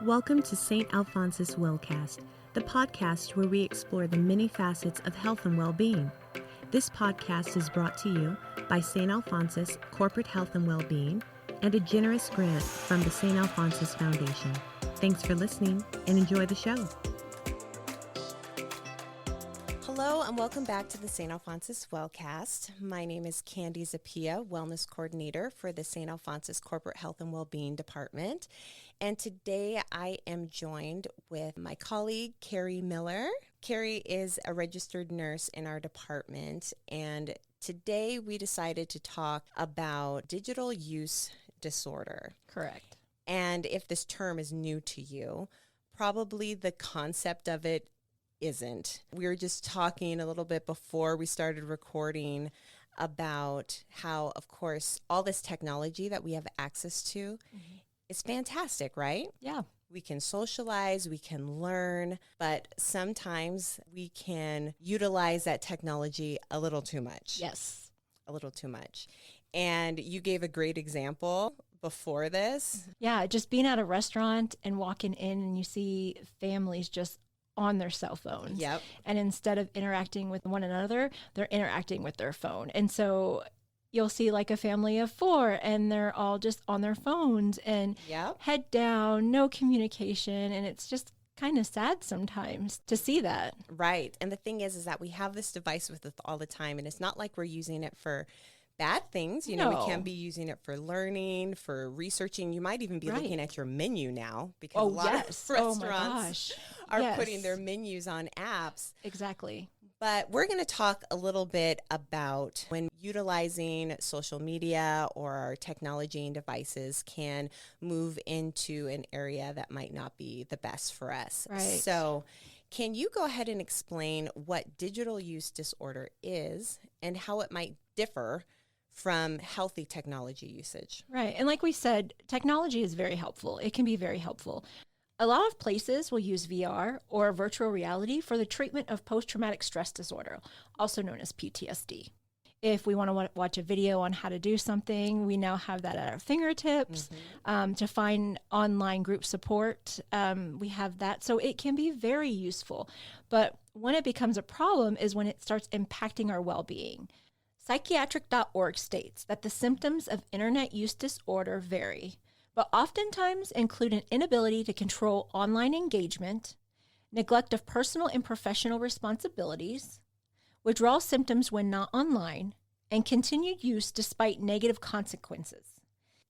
Welcome to Saint Alphonsus Wellcast, the podcast where we explore the many facets of health and well-being. This podcast is brought to you by Saint Alphonsus Corporate Health and Wellbeing and a generous grant from the Saint Alphonsus Foundation. Thanks for listening and enjoy the show. Hello and welcome back to the Saint Alphonsus Wellcast. My name is Candi Zappia, Wellness Coordinator for the Saint Alphonsus Corporate Health and Wellbeing Department. And today I am joined with my colleague, Carrie Miller. Carrie is a registered nurse in our department, and today we decided to talk about digital use disorder. Correct. And if this term is new to you, probably the concept of it isn't. We were just talking a little bit before we started recording about how, of course, all this technology that we have access to is fantastic, right? Yeah. We can socialize, we can learn, but sometimes we can utilize that technology a little too much. Yes. A little too much. And you gave a great example before this. Yeah, just being at a restaurant and walking in and you see families just on their cell phones. Yep. And instead of interacting with one another, they're interacting with their phone. And so you'll see like a family of 4 and they're all just on their phones and head down, no communication. And it's just kind of sad sometimes to see that. Right. And the thing is that we have this device with us all the time, and it's not like we're using it for bad things. You know, we can be using it for learning, for researching. You might even be looking at your menu now because a lot of restaurants are putting their menus on apps. Exactly. But we're going to talk a little bit about when utilizing social media or our technology and devices can move into an area that might not be the best for us. Right. So can you go ahead and explain what digital use disorder is and how it might differ from healthy technology usage? Right. And like we said, technology is very helpful. It can be very helpful. A lot of places will use VR or virtual reality for the treatment of post-traumatic stress disorder, also known as PTSD. If we want to watch a video on how to do something, we now have that at our fingertips. To find online group support, we have that. So it can be very useful. But when it becomes a problem is when it starts impacting our well-being. Psychiatric.org states that the symptoms of internet use disorder vary, but oftentimes include an inability to control online engagement, neglect of personal and professional responsibilities, withdrawal symptoms when not online, and continued use despite negative consequences.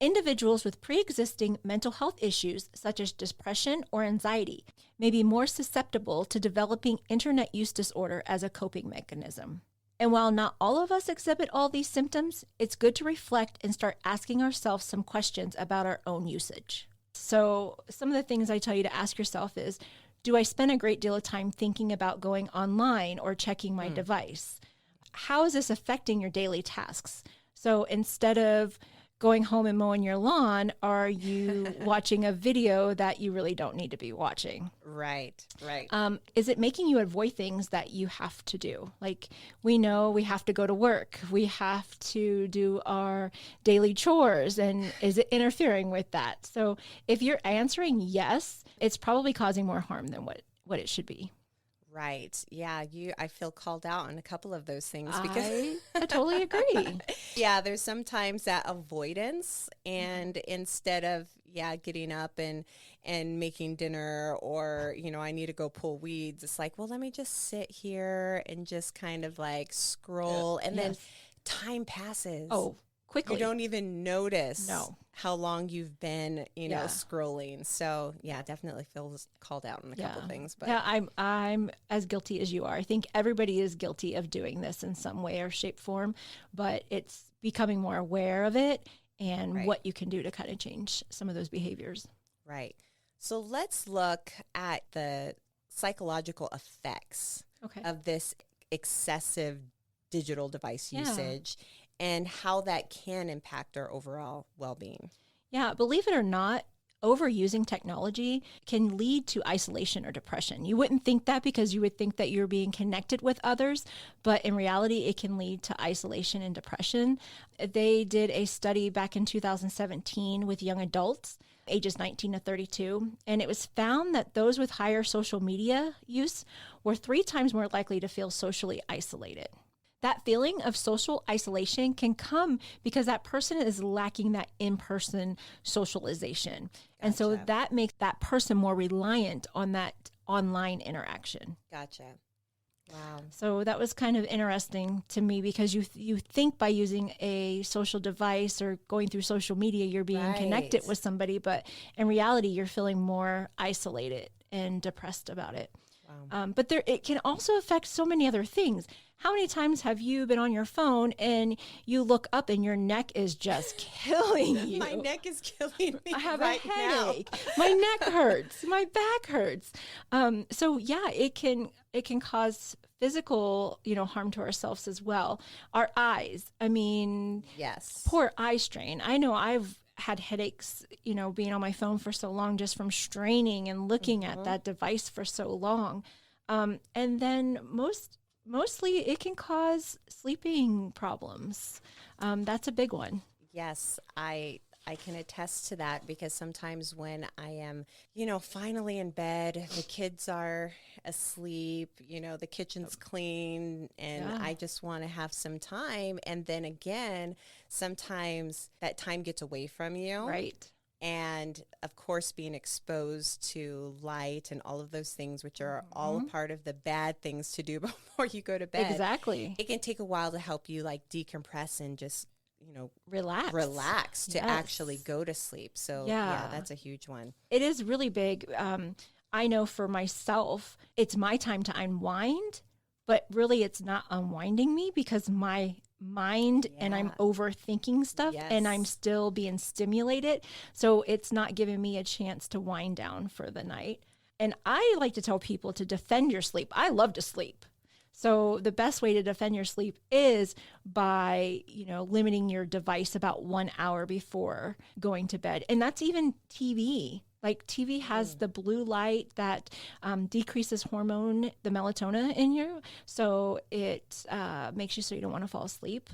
Individuals with pre-existing mental health issues such as depression or anxiety may be more susceptible to developing internet use disorder as a coping mechanism. And while not all of us exhibit all these symptoms, it's good to reflect and start asking ourselves some questions about our own usage. So some of the things I tell you to ask yourself is, do I spend a great deal of time thinking about going online or checking my device? How is this affecting your daily tasks? So instead of going home and mowing your lawn, are you watching a video that you really don't need to be watching? Right. Is it making you avoid things that you have to do? Like, we know we have to go to work. We have to do our daily chores. And is it interfering with that? So if you're answering yes, it's probably causing more harm than what it should be. Right. Yeah. I feel called out on a couple of those things because I totally agree. Yeah, there's sometimes that avoidance, and instead of getting up and making dinner, or I need to go pull weeds, it's like, well, let me just sit here and just kind of like scroll, and then time passes. Oh, quickly. You don't even notice how long you've been, scrolling. So definitely feels called out on a couple things. But I'm as guilty as you are. I think everybody is guilty of doing this in some way or shape, form, but it's becoming more aware of it and what you can do to kind of change some of those behaviors. Right. So let's look at the psychological effects of this excessive digital device usage and how that can impact our overall well-being. Yeah, believe it or not, overusing technology can lead to isolation or depression. You wouldn't think that because you would think that you're being connected with others, but in reality, it can lead to isolation and depression. They did a study back in 2017 with young adults, ages 19 to 32, and it was found that those with higher social media use were 3 times more likely to feel socially isolated. That feeling of social isolation can come because that person is lacking that in-person socialization. Gotcha. And so that makes that person more reliant on that online interaction. Gotcha. Wow. So that was kind of interesting to me because you think by using a social device or going through social media, you're being connected with somebody, but in reality, you're feeling more isolated and depressed about it. Wow. But it can also affect so many other things. How many times have you been on your phone and you look up and your neck is just killing you? My neck is killing me. I have right a headache. Now. My neck hurts. My back hurts. So yeah, it can cause physical, harm to ourselves as well. Our eyes. I mean, yes. Poor eye strain. I know I've had headaches, being on my phone for so long just from straining and looking at that device for so long. And then mostly it can cause sleeping problems. That's a big one. Yes, I can attest to that because sometimes when I am, finally in bed, the kids are asleep, the kitchen's clean, and I just want to have some time. And then again, sometimes that time gets away from you. Right. And of course, being exposed to light and all of those things, which are all a part of the bad things to do before you go to bed. Exactly. It can take a while to help you decompress and just, relax to actually go to sleep. So yeah, that's a huge one. It is really big. I know for myself, it's my time to unwind, but really it's not unwinding me because my mind and I'm overthinking stuff and I'm still being stimulated. So it's not giving me a chance to wind down for the night. And I like to tell people to defend your sleep. I love to sleep. So the best way to defend your sleep is by, limiting your device about 1 hour before going to bed. And that's even TV. Like TV has the blue light that decreases the melatonin in you. So it makes you so you don't want to fall asleep.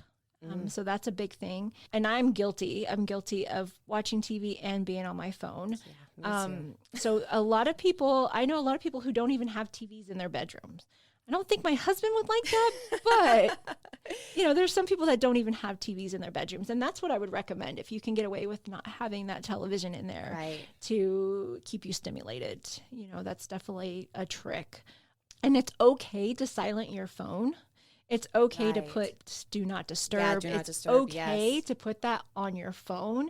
So that's a big thing. And I'm guilty. I'm guilty of watching TV and being on my phone. Yeah, so I know a lot of people who don't even have TVs in their bedrooms. I don't think my husband would like that, but there's some people that don't even have TVs in their bedrooms. And that's what I would recommend if you can get away with not having that television in there to keep you stimulated. That's definitely a trick. And it's okay to silent your phone. It's okay to put do not disturb. Yeah, do not it's disturb, okay to put that on your phone.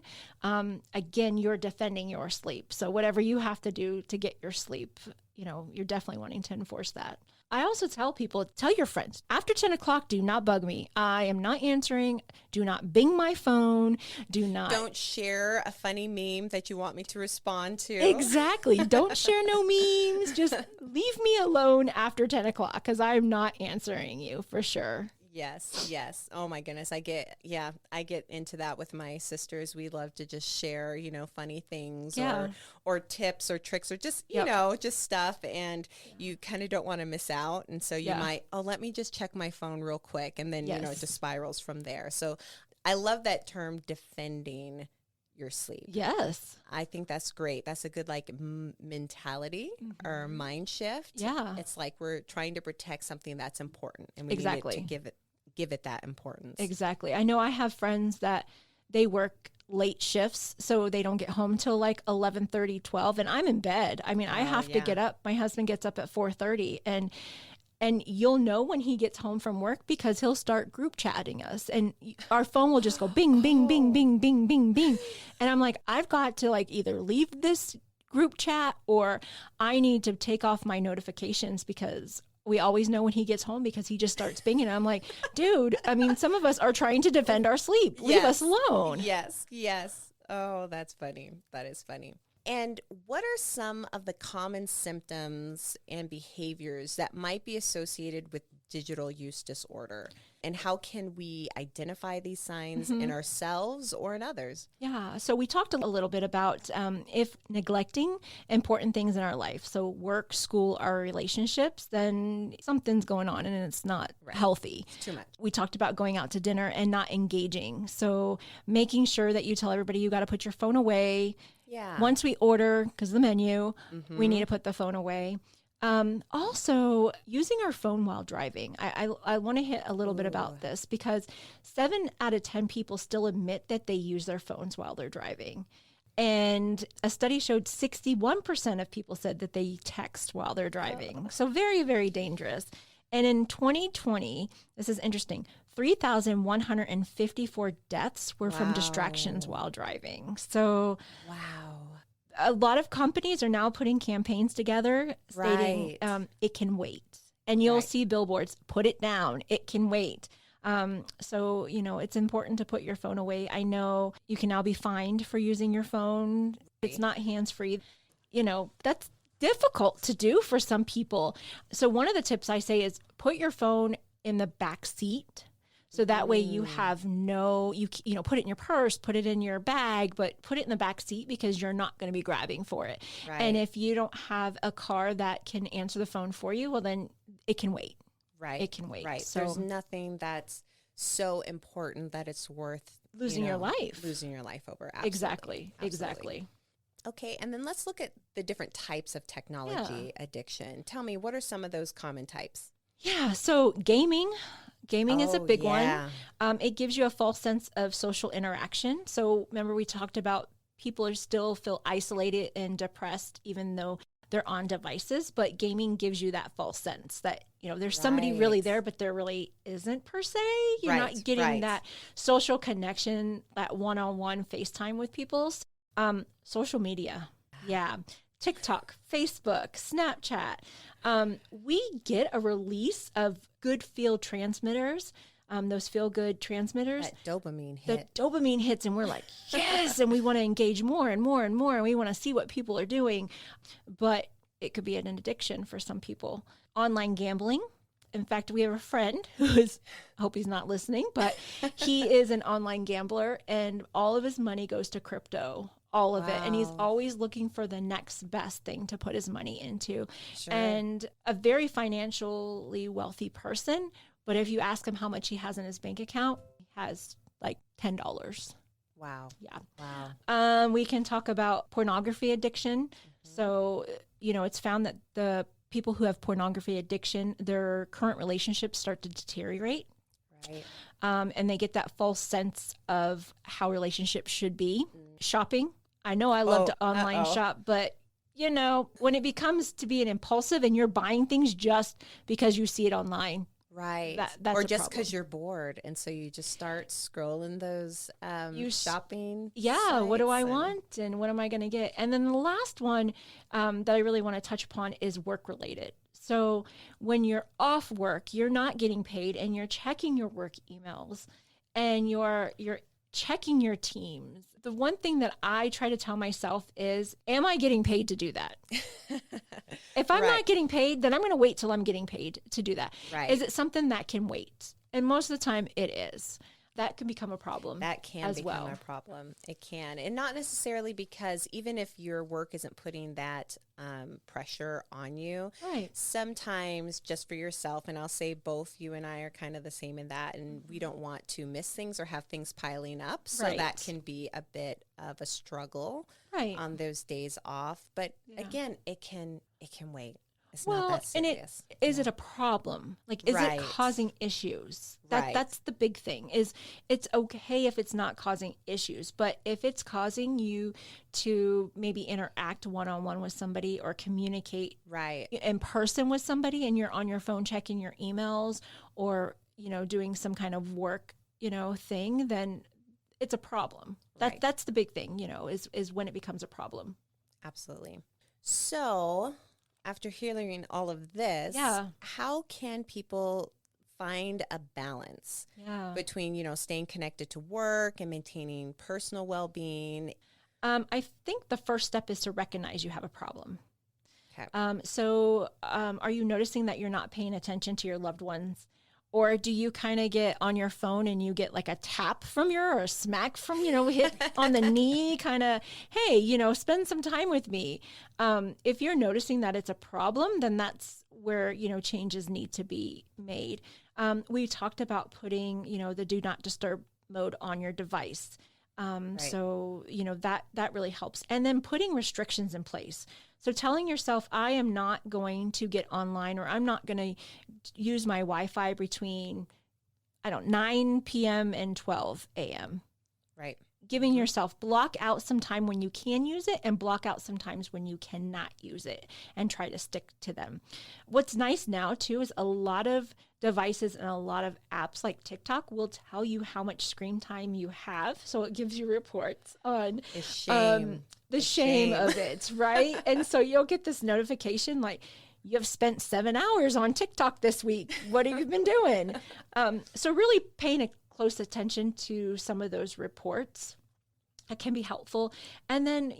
Again, you're defending your sleep. So whatever you have to do to get your sleep, you're definitely wanting to enforce that. I also tell people, tell your friends, after 10 o'clock, do not bug me. I am not answering. Do not bing my phone. Don't share a funny meme that you want me to respond to. Exactly. Don't share no memes. Just leave me alone after 10 o'clock because I'm not answering you for sure. Yes. Oh my goodness. I get into that with my sisters. We love to just share, funny things or tips or tricks or just, just stuff. And you kind of don't want to miss out. And so you might, let me just check my phone real quick. And then, it just spirals from there. So I love that term, defending your sleep. Yes. I think that's great. That's a good mentality or mind shift. Yeah. It's like we're trying to protect something that's important and we need to give it that importance. Exactly. I know I have friends that they work late shifts, so they don't get home till 11:30, 12, and I'm in bed. I mean, I have to get up. My husband gets up at 4:30 and you'll know when he gets home from work because he'll start group chatting us and our phone will just go bing, bing, bing, bing, bing, bing, bing. And I'm like, I've got to either leave this group chat or I need to take off my notifications because we always know when he gets home because he just starts binging. And I'm like, dude, I mean, some of us are trying to defend our sleep. Leave us alone. Yes. Oh, that's funny. That is funny. And what are some of the common symptoms and behaviors that might be associated with digital use disorder? And how can we identify these signs in ourselves or in others? Yeah, so we talked a little bit about if neglecting important things in our life, so work, school, our relationships, then something's going on and it's not healthy. It's too much. We talked about going out to dinner and not engaging. So making sure that you tell everybody you got to put your phone away. Yeah. Once we order, because the menu, we need to put the phone away. Also, using our phone while driving. I want to hit a little bit about this because 7 out of 10 people still admit that they use their phones while they're driving. And a study showed 61% of people said that they text while they're driving. So very, very dangerous. And in 2020, this is interesting, 3,154 deaths were from distractions while driving. So a lot of companies are now putting campaigns together stating it can wait. And you'll see billboards, put it down, it can wait. So, it's important to put your phone away. I know you can now be fined for using your phone. It's not hands-free. That's difficult to do for some people. So one of the tips I say is put your phone in the back seat. So that way you have put it in your purse, put it in your bag, but put it in the back seat because you're not going to be grabbing for it. Right. And if you don't have a car that can answer the phone for you, well, then it can wait. Right. It can wait. Right. So there's nothing that's so important that it's worth losing your life. Losing your life over. Absolutely. Exactly. Okay. And then let's look at the different types of technology addiction. Tell me, what are some of those common types? Yeah. So gaming is a big one. It gives you a false sense of social interaction. So remember we talked about people still feel isolated and depressed even though they're on devices, but gaming gives you that false sense that, there's somebody really there, but there really isn't per se. You're not getting that social connection, that one-on-one FaceTime with people. Social media. Yeah. TikTok, Facebook, Snapchat. We get a release of good feel transmitters, those feel-good transmitters. That dopamine hit. The dopamine hits, and we're like, yes, and we want to engage more and more and more, and we want to see what people are doing. But it could be an addiction for some people. Online gambling. In fact, we have a friend who is, I hope he's not listening, but he is an online gambler, and all of his money goes to crypto. All of it. And he's always looking for the next best thing to put his money into. Sure. And a very financially wealthy person, but if you ask him how much he has in his bank account, he has like $10. Wow. Yeah. Wow. We can talk about pornography addiction. So, it's found that the people who have pornography addiction, their current relationships start to deteriorate. Right. And they get that false sense of how relationships should be. Shopping. I know I love to online shop, but when it becomes to be an impulsive and you're buying things just because you see it online. Right. That's or just because you're bored. And so you just start scrolling those shopping. Yeah. What do I want? And what am I going to get? And then the last one that I really want to touch upon is work related. So when you're off work, you're not getting paid and you're checking your work emails and you're checking your teams. The one thing that I try to tell myself is, am I getting paid to do that? If I'm not getting paid, then I'm going to wait till I'm getting paid to do that. Right. Is it something that can wait? And most of the time it is. That can become a problem. That can become a problem. It can. And not necessarily because even if your work isn't putting that pressure on you, sometimes just for yourself, and I'll say both you and I are kind of the same in that, and we don't want to miss things or have things piling up. So that can be a bit of a struggle on those days off. But again, it can wait. It's not that serious. And is it a problem? Like, is it causing issues? That's the big thing. Is it's okay if it's not causing issues, but if it's causing you to maybe interact one-on-one with somebody or communicate in person with somebody, and you're on your phone checking your emails or doing some kind of work thing, then it's a problem. That's the big thing. Is when it becomes a problem. Absolutely. So, after hearing all of this, how can people find a balance between, staying connected to work and maintaining personal well-being? I think the first step is to recognize you have a problem. Are you noticing that you're not paying attention to your loved ones? Or do you kind of get on your phone and you get like a tap from or a smack from, hit on the knee, kind of, hey, spend some time with me. If you're noticing that it's a problem, then that's where, changes need to be made. We talked about putting, the do not disturb mode on your device. Right. So, that really helps. And then putting restrictions in place. So telling yourself, I am not going to get online, or I'm not going to use my Wi-Fi between, 9 p.m. and 12 a.m. Right. Giving yourself, block out some time when you can use it and block out some times when you cannot use it, and try to stick to them. What's nice now too is a lot of devices and a lot of apps like TikTok will tell you how much screen time you have. So it gives you reports on the shame of it, right? And so you'll get this notification like, you have spent 7 hours on TikTok this week. What have you been doing? So really paying a close attention to some of those reports, that can be helpful. And then,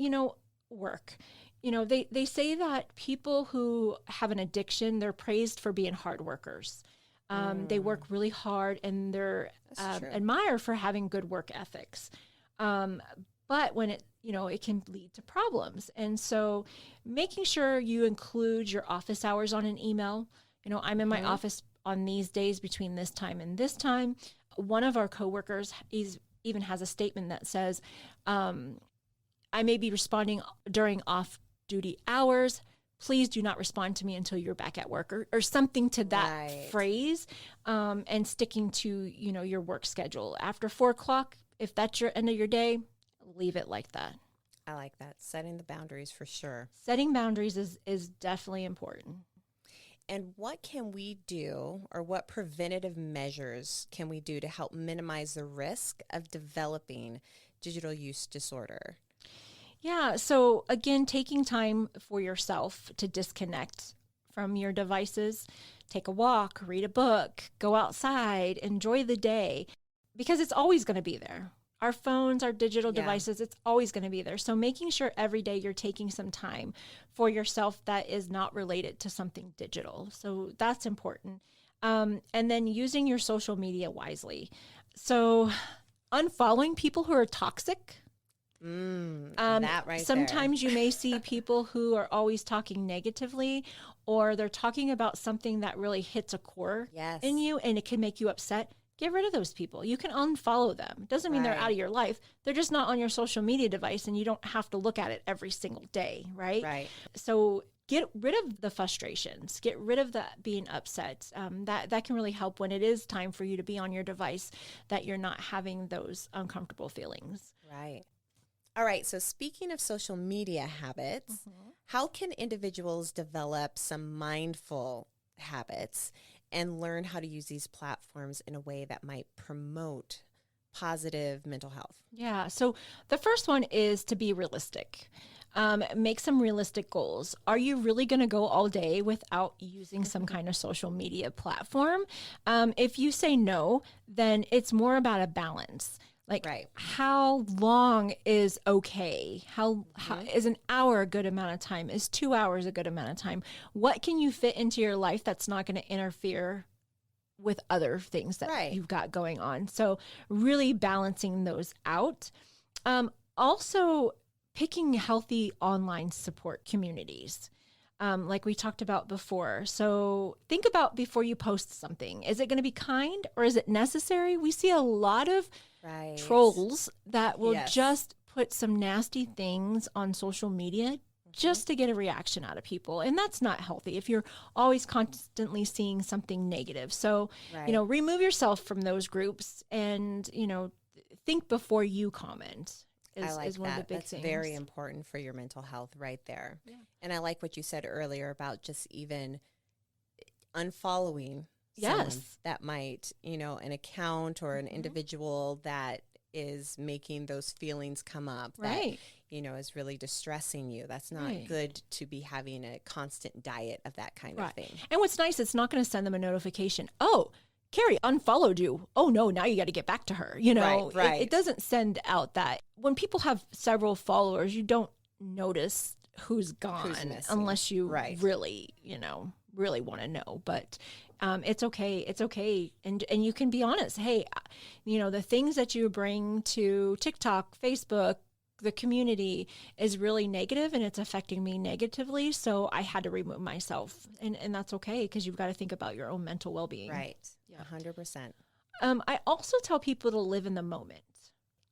work. They say that people who have an addiction, they're praised for being hard workers. They work really hard, and they're admired for having good work ethics. But when it can lead to problems. And so making sure you include your office hours on an email. I'm in my office on these days between this time and this time. One of our coworkers even has a statement that says, I may be responding during off-duty hours. Please do not respond to me until you're back at work, or something to that phrase, and sticking to, your work schedule. After 4 o'clock, if that's your end of your day, leave it like that. I like that. Setting the boundaries for sure. Setting boundaries is definitely important. And what can we do, or what preventative measures can we do to help minimize the risk of developing digital use disorder? Yeah. So again, taking time for yourself to disconnect from your devices, take a walk, read a book, go outside, enjoy the day, because it's always going to be there. Our phones, our digital devices, it's always going to be there. So making sure every day you're taking some time for yourself that is not related to something digital. So that's important. And then using your social media wisely. So unfollowing people who are toxic. That right Sometimes you may see people who are always talking negatively, or they're talking about something that really hits a core in you, and it can make you upset. Get rid of those people. You can unfollow them. Doesn't mean they're out of your life. They're just not on your social media device, and you don't have to look at it every single day, right? Right. So get rid of the frustrations. Get rid of that being upset. That can really help when it is time for you to be on your device, that you're not having those uncomfortable feelings. Right. All right. So speaking of social media habits, how can individuals develop some mindful habits and learn how to use these platforms in a way that might promote positive mental health? Yeah. So the first one is to be realistic. Make some realistic goals. Are you really going to go all day without using some kind of social media platform? If you say no, then it's more about a balance. Like, how long is okay? How is an hour a good amount of time? Is 2 hours a good amount of time? What can you fit into your life that's not going to interfere with other things that you've got going on? So really balancing those out. Also picking healthy online support communities. Like we talked about before. So think about before you post something. Is it going to be kind, or is it necessary? We see a lot of trolls that will just put some nasty things on social media just to get a reaction out of people. And that's not healthy if you're always constantly seeing something negative. So, remove yourself from those groups, and, think before you comment. Is one of the big things. That's very important for your mental health right there. Yeah. And I like what you said earlier about just even unfollowing someone that might, an account or an individual that is making those feelings come up that, is really distressing you. That's not good to be having a constant diet of that kind of thing. And what's nice, it's not going to send them a notification. Oh, Carrie unfollowed you. Oh no, now you got to get back to her. It doesn't send out that. When people have several followers, you don't notice who's gone missing. unless you Right. really, really want to know. But it's okay. It's okay. And you can be honest. Hey, the things that you bring to TikTok, Facebook, the community is really negative and it's affecting me negatively. So I had to remove myself. And that's okay, because you've got to think about your own mental well-being. Right. Yeah. 100%. I also tell people to live in the moment.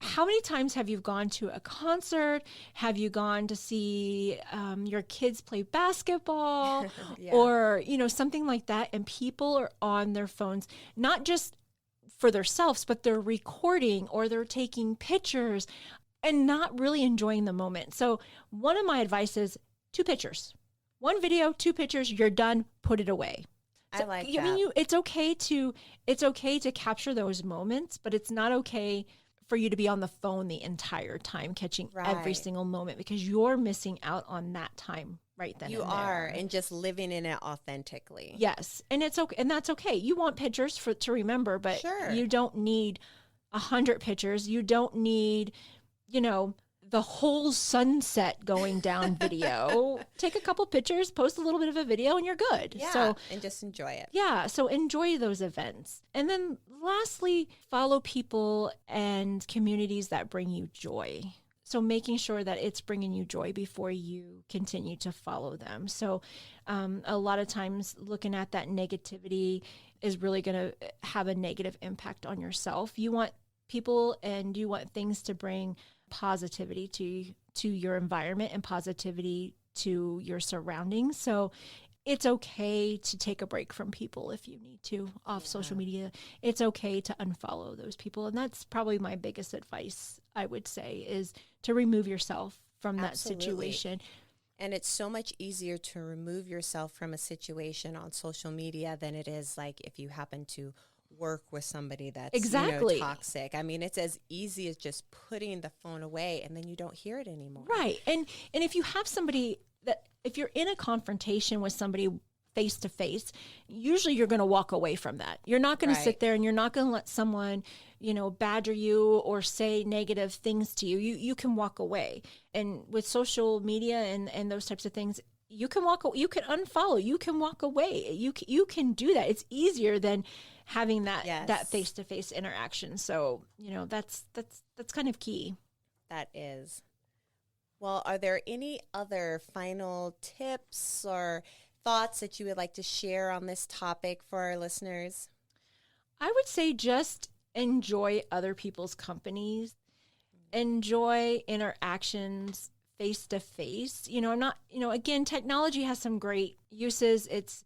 How many times have you gone to a concert? Have you gone to see your kids play basketball Yeah. or, something like that? And people are on their phones, not just for themselves, but they're recording or they're taking pictures and not really enjoying the moment. So one of my advice is 2 pictures, 1 video, 2 pictures, you're done, put it away. I like that. I mean, it's okay to capture those moments, but it's not okay for you to be on the phone the entire time, catching every Right. single moment, because you're missing out on that time right then. You and are, there. and just living in it authentically. Yes, and it's okay, and that's okay. You want pictures to remember, but Sure. you don't need 100 pictures. You don't need, the whole sunset going down video. Take a couple pictures, post a little bit of a video, and you're good. Yeah, So and just enjoy it. yeah, so enjoy those events. And then lastly, follow people and communities that bring you joy. So making sure that it's bringing you joy before you continue to follow them. So a lot of times looking at that negativity is really going to have a negative impact on yourself. You want people and you want things to bring positivity to your environment and positivity to your surroundings. So it's okay to take a break from people if you need to off social media. It's okay to unfollow those people. And that's probably my biggest advice, I would say, is to remove yourself from that Absolutely. situation. And it's so much easier to remove yourself from a situation on social media than it is like if you happen to work with somebody that's Exactly. toxic. I mean, it's as easy as just putting the phone away and then you don't hear it anymore. Right. And if you have somebody that, if you're in a confrontation with somebody face to face, usually you're going to walk away from that. You're not going to sit there and you're not going to let someone, badger you or say negative things to you. You can walk away. And with social media and those types of things, you can unfollow, you can walk away. You can do that. It's easier than having that face-to-face interaction. So, that's kind of key. That is. Well, are there any other final tips or thoughts that you would like to share on this topic for our listeners? I would say just enjoy other people's companies, enjoy interactions face-to-face. Again, technology has some great uses. It's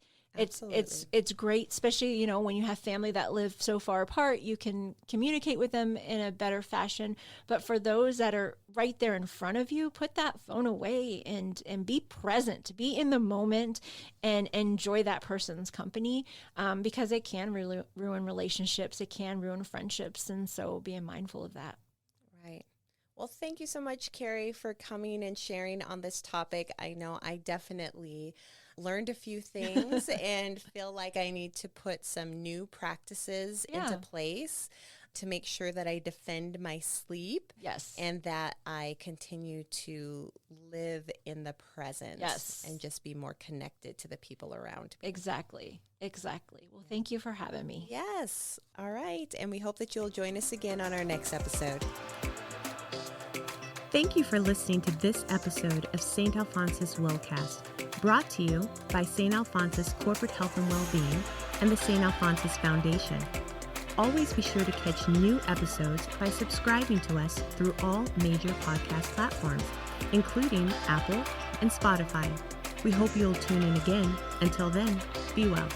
great, especially, when you have family that live so far apart, you can communicate with them in a better fashion. But for those that are right there in front of you, put that phone away and be present, be in the moment and enjoy that person's company, because it can really ruin relationships. It can ruin friendships. And so being mindful of that. Right. Well, thank you so much, Carrie, for coming and sharing on this topic. I know I definitely learned a few things and feel like I need to put some new practices into place to make sure that I defend my sleep. Yes. And that I continue to live in the present. Yes. And just be more connected to the people around me. Exactly. Well, thank you for having me. Yes. All right. And we hope that you'll join us again on our next episode. Thank you for listening to this episode of Saint Alphonsus Wellcast, brought to you by Saint Alphonsus Corporate Health and Wellbeing and the Saint Alphonsus Foundation. Always be sure to catch new episodes by subscribing to us through all major podcast platforms, including Apple and Spotify. We hope you'll tune in again. Until then, be well.